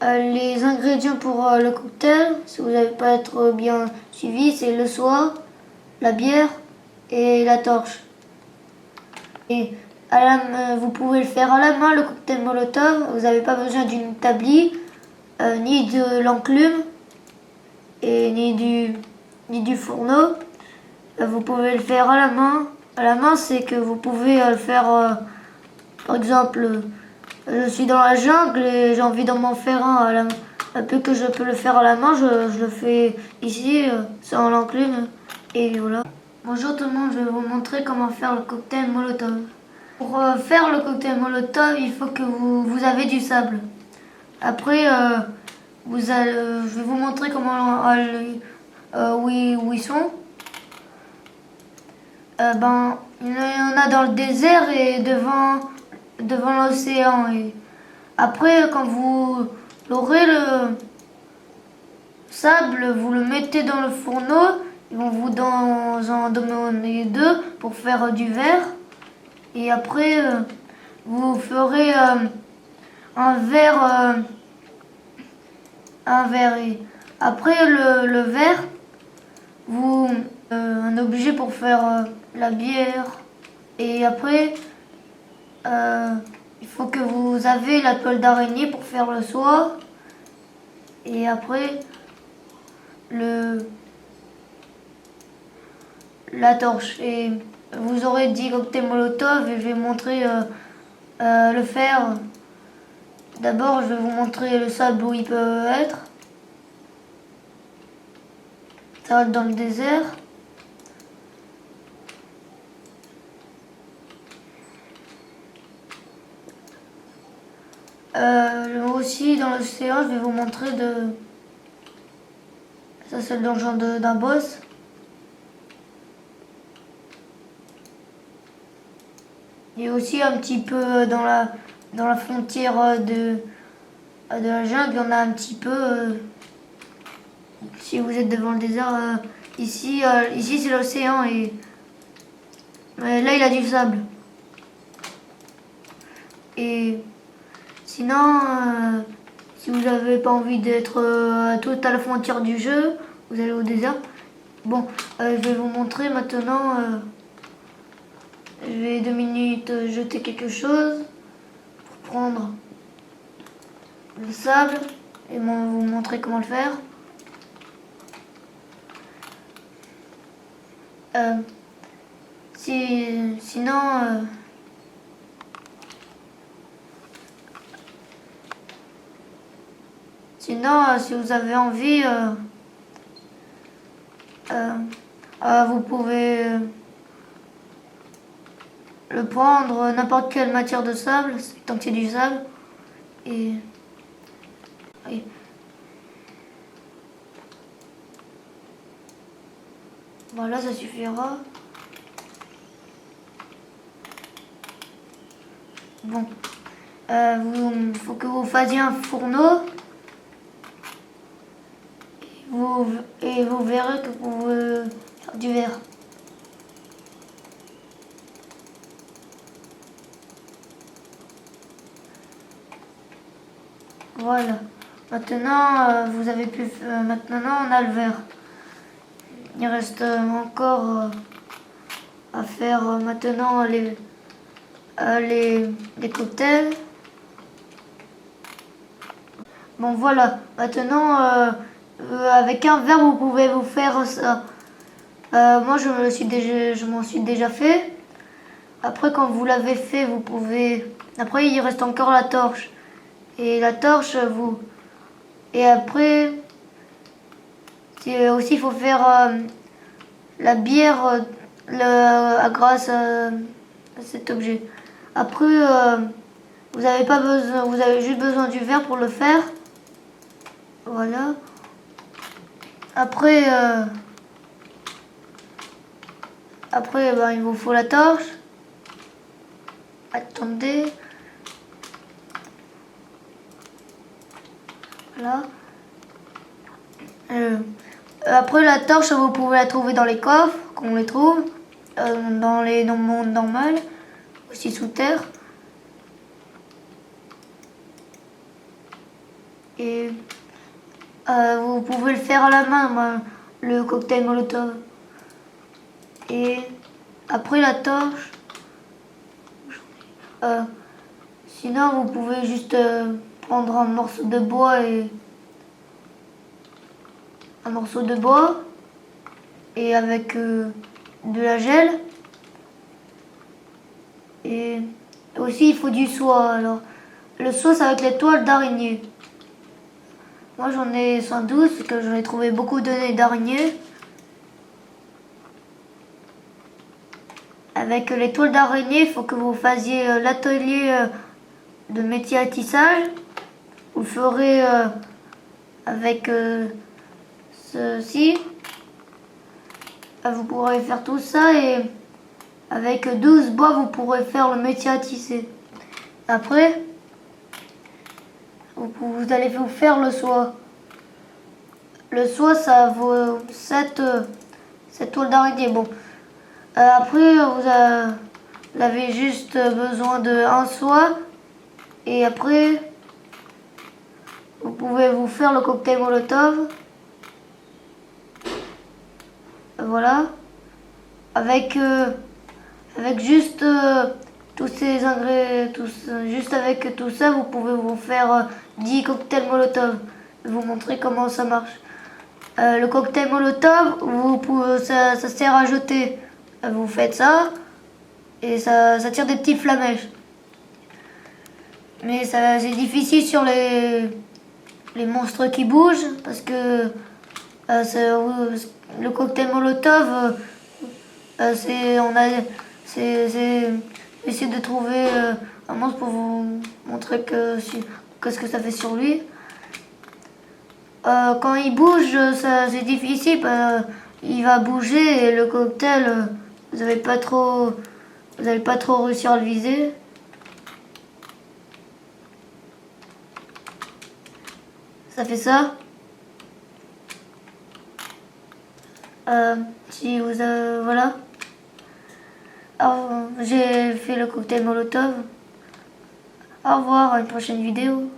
Les ingrédients pour le cocktail, si vous n'avez pas être bien suivi, c'est le soie, la bière et la torche. Et vous pouvez le faire à la main, le cocktail Molotov. Vous n'avez pas besoin d'une établi, ni de l'enclume, et ni du fourneau. Vous pouvez le faire à la main. À la main, c'est que vous pouvez le faire, par exemple, je suis dans la jungle et j'ai envie d'en faire un à la main. Un peu que je peux le faire à la main, je le fais ici, sans l'enclume. Et voilà. Bonjour tout le monde, je vais vous montrer comment faire le cocktail Molotov. Pour faire le cocktail Molotov, il faut que vous avez du sable. Après, je vais vous montrer comment où ils sont. Il y en a dans le désert et devant l'océan. Et après, quand vous l'aurez le sable, vous le mettez dans le fourneau. Ils vont vous en donner deux pour faire du verre. Et après, vous ferez un verre. Et après le verre, un objet pour faire la bière. Et après, il faut que vous avez la toile d'araignée pour faire le soie. Et après, la torche. Et vous aurez 10 cocktails Molotov et je vais montrer le faire. D'abord, je vais vous montrer le sable où il peut être. Ça va être dans le désert. Aussi dans l'océan, je vais vous montrer ça c'est le donjon d'un boss. Et aussi un petit peu dans la frontière de la jungle, il y en a un petit peu. Si vous êtes devant le désert, ici c'est l'océan et là il a du sable. Et sinon, si vous n'avez pas envie d'être tout à la frontière du jeu, vous allez au désert. Bon, je vais vous montrer maintenant. Je vais 2 minutes jeter quelque chose pour prendre le sable et vous montrer comment le faire. Sinon, si vous avez envie, vous pouvez le prendre n'importe quelle matière de sable, tant que c'est du sable. Et voilà, ça suffira. Bon, il faut que vous fassiez un fourneau. Et vous verrez que vous pouvez faire du verre. Voilà. Maintenant, vous avez maintenant, on a le verre. Il reste encore à faire maintenant les cocktails. Bon, voilà. Maintenant, avec un verre, vous pouvez vous faire ça. Moi, je m'en suis déjà fait. Après, quand vous l'avez fait, vous pouvez. Après, il reste encore la torche. Et la torche, Et après, aussi, il faut faire la bière grâce à cet objet. Après, vous avez pas besoin, vous avez juste besoin du verre pour le faire. Voilà. Après, il vous faut la torche. Attendez. Voilà. Après la torche, vous pouvez la trouver dans les coffres, qu'on les trouve, dans le monde normal, aussi sous terre. Et vous pouvez le faire à la main, le cocktail Molotov. Et après la torche, sinon vous pouvez juste prendre un morceau de bois et avec de la gel. Et aussi il faut du soie. Alors le soie c'est avec les toiles d'araignée. Moi j'en ai 112 parce que j'en ai trouvé beaucoup de nez d'araignée. Avec les toiles d'araignée, il faut que vous fassiez l'atelier de métier à tissage. Vous le ferez avec ceci. Vous pourrez faire tout ça et avec 12 bois, vous pourrez faire le métier à tisser. Après, vous allez vous faire le soie. Le soie, ça vaut 7 toiles d'araignée. Bon. Après, vous avez juste besoin de un soie. Et après, vous pouvez vous faire le cocktail Molotov. Voilà. Avec juste tous ces ingrédients, juste avec tout ça, vous pouvez vous faire 10 cocktails Molotov. Je vais vous montrer comment ça marche. Le cocktail Molotov, ça sert à jeter. Vous faites ça et ça tire des petits flamèches. Mais c'est difficile sur les monstres qui bougent parce que le cocktail Molotov, c'est essayer de trouver un monstre pour vous montrer qu'est-ce que ça fait sur lui. Quand il bouge, c'est difficile. Il va bouger et le cocktail, vous n'allez pas trop réussir à le viser. Ça fait ça. Si vous avez, voilà. Alors, j'ai fait le cocktail Molotov. Au revoir, à une prochaine vidéo.